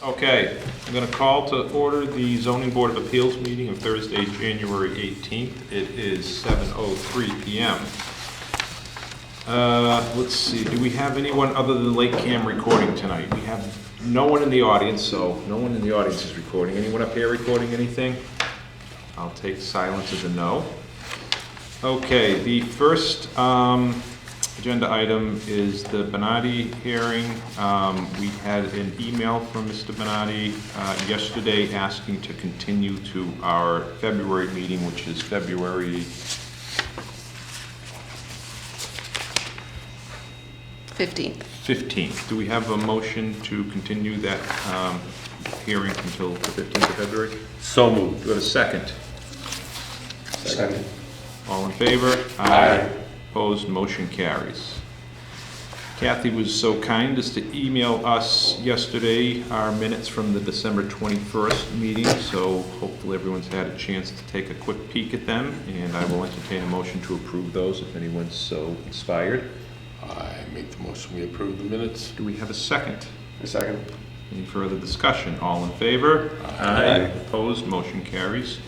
Okay, I'm going to call to order the Zoning Board of Appeals meeting of Thursday, January 18th. It is 7:03 p.m. Let's see, do we have anyone other than LakeCAM recording tonight? We have no one in the audience, so no one in the audience is recording. Anyone up here recording anything? I'll take silence as a no. Okay, the first agenda item is the Benatti hearing. We had an email from Mr. Benatti yesterday asking to continue to our February meeting, which is February 15th. Do we have a motion to continue that hearing until the 15th of February? So moved. Do we have a second? Second. All in favor? Aye. Opposed, motion carries. Kathy was so kind as to email us yesterday our minutes from the December 21st meeting, so hopefully everyone's had a chance to take a quick peek at them, and I will entertain a motion to approve those if anyone's so inspired. I make the motion we approve the minutes. Do we have a second? A second. Any further discussion? All in favor? Aye. Opposed, motion carries.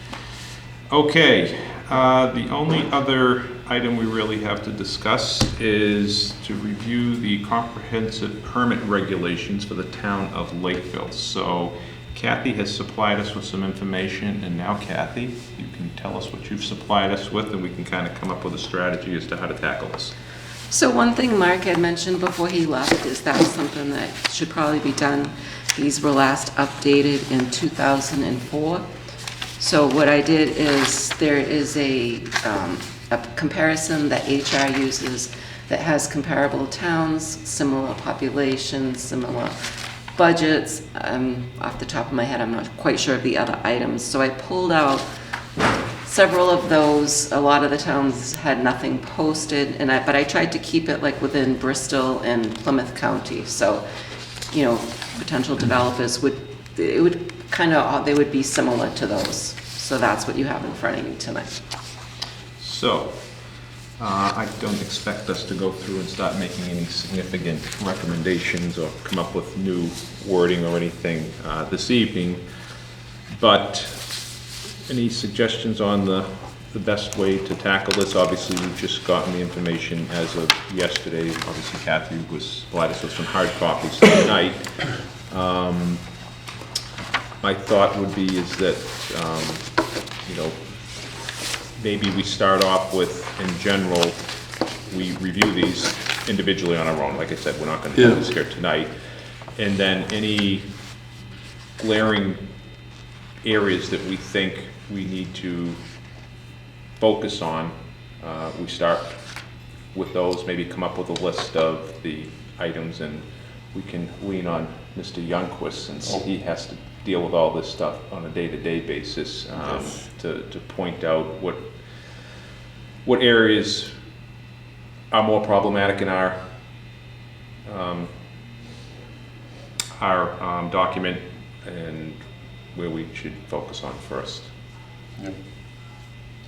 Okay, the only other item we really have to discuss is to review the comprehensive permit regulations for the town of Lakeville. So Kathy has supplied us with some information, and now Kathy, you can tell us what you've supplied us with, and we can kind of come up with a strategy as to how to tackle this. So one thing Mark had mentioned before he left is that's something that should probably be done. These were last updated in 2004. So what I did is there is a comparison that HR uses that has comparable towns, similar populations, similar budgets. Off the top of my head, I'm not quite sure of the other items. So I pulled out several of those. A lot of the towns had nothing posted, but I tried to keep it like within Bristol and Plymouth County. So, you know, potential developers they would be similar to those. So that's what you have in front of you tonight. So, I don't expect us to go through and start making any significant recommendations or come up with new wording or anything this evening, but any suggestions on the best way to tackle this? Obviously, we've just gotten the information as of yesterday. Obviously, Kathy was supplied us with some hard copies tonight. My thought would be is that, you know, maybe we start off with, in general, we review these individually on our own. Like I said, we're not going to do this here tonight. And then any glaring areas that we think we need to focus on, we start with those, maybe come up with a list of the items, and we can lean on Mr. Youngquist since he has to deal with all this stuff on a day-to-day basis, to point out what areas are more problematic in our document and where we should focus on first. Yep.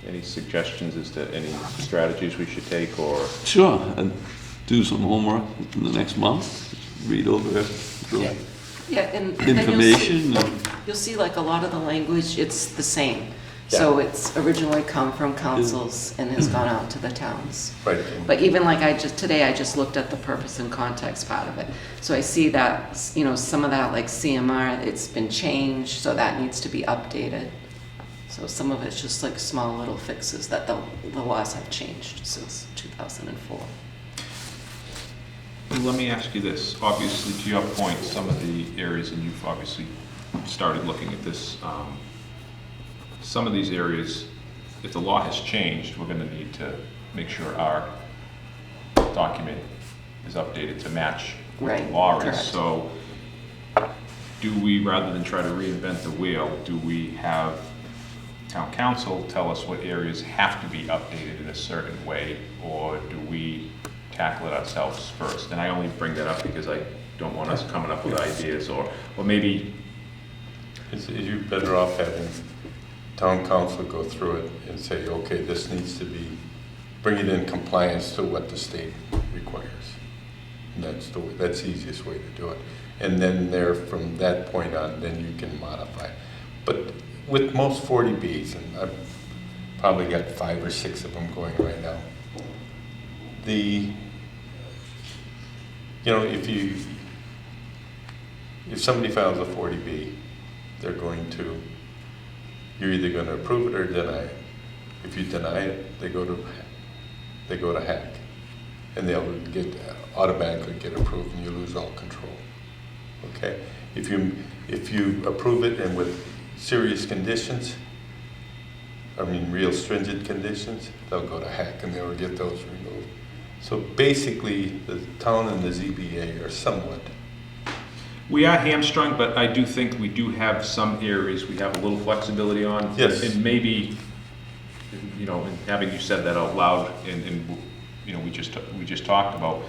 Any suggestions as to any strategies we should take, or? Sure, and do some homework in the next month, read over the And information. you'll see like a lot of the language, it's the same. So it's originally come from councils and has gone out to the towns. Right. But even like today I just looked at the purpose and context part of it. So I see that, you know, some of that like CMR, it's been changed, so that needs to be updated. So some of it's just like small little fixes that the laws have changed since 2004. Let me ask you this. Obviously, to your point, some of the areas, and you've obviously started looking at this, some of these areas, if the law has changed, we're going to need to make sure our document is updated to match what the law is. So do we, rather than try to reinvent the wheel, do we have town council tell us what areas have to be updated in a certain way, or do we tackle it ourselves first? And I only bring that up because I don't want us coming up with ideas, or maybe... Is you better off having town council go through it and say, okay, this needs to be, bring it in compliance to what the state requires. And that's the easiest way to do it. And then there, from that point on, then you can modify. But with most 40Bs, and I've probably got 5 or 6 of them going right now, if somebody files a 40B, you're either going to approve it or deny it. If you deny it, they go to hack, and they'll automatically get approved, and you lose all control. Okay? If you approve it and with serious conditions, real stringent conditions, they'll go to hack and they'll get those removed. So basically, the town and the ZBA are somewhat. We are hamstrung, but I do think we do have some areas we have a little flexibility on. Yes. And maybe, and having you said that out loud, and we just talked about,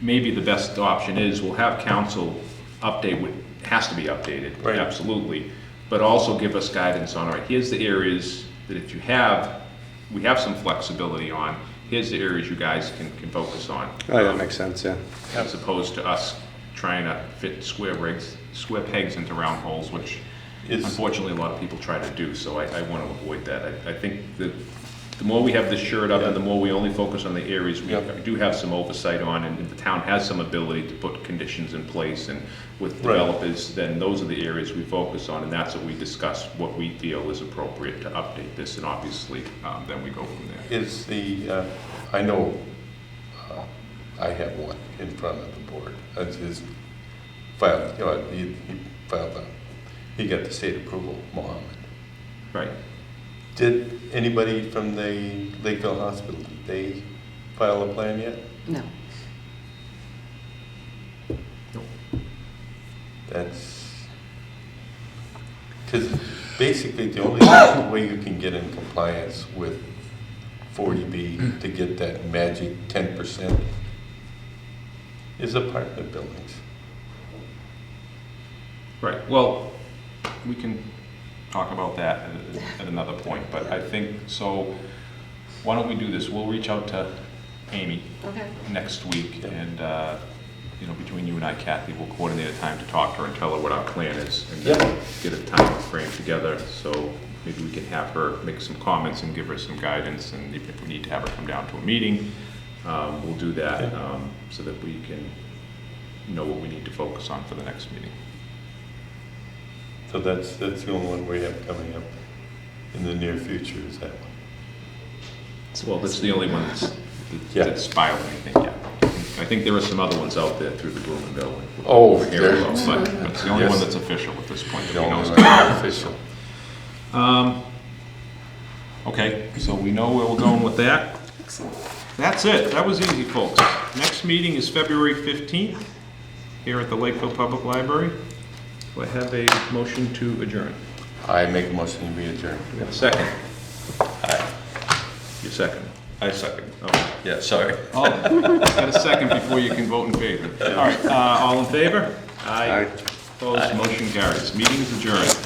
maybe the best option is we'll have council update what has to be updated, Right. Absolutely, but also give us guidance on, all right, here's the areas that if we have some flexibility on, here's the areas you guys can focus on. Oh, that makes sense, yeah. As opposed to us trying to fit square pegs into round holes, which unfortunately a lot of people try to do, so I want to avoid that. I think that the more we have this shirt up and the more we only focus on the areas we do have some oversight on, and the town has some ability to put conditions in place, and with developers, then those are the areas we focus on, and that's what we discuss, what we feel is appropriate to update this, and obviously then we go from there. I know I have one in front of the board. That's his filed, he filed he got the state approval, Mohammed. Right. Did anybody from the Lakeville Hospital, did they file a plan yet? No. Nope. That's, because basically the only way you can get in compliance with 40B to get that magic 10% is apartment buildings. Right, well, we can talk about that at another point, but I think, so why don't we do this? We'll reach out to Amy next week, and between you and I, Kathy, we'll coordinate a time to talk to her and tell her what our plan is, and then get a time frame together, so maybe we can have her make some comments and give her some guidance, and if we need to have her come down to a meeting, we'll do that, so that we can know what we need to focus on for the next meeting. So that's the only one we have coming up in the near future, is that one? Well, that's the only one that's filed anything yet. I think there are some other ones out there through the Blooming Bill. Oh, but it's the only one that's official at this point. The only one that's official. Okay, so we know where we're going with that. That's it. That was easy, folks. Next meeting is February 15th here at the Lakeville Public Library. Do I have a motion to adjourn? I make a motion to adjourn. We have a second. Aye. You second. I second. Oh, Yeah, sorry. got a second before you can vote in favor. All right, all in favor? Aye. Opposed, motion carries. Meeting is adjourned.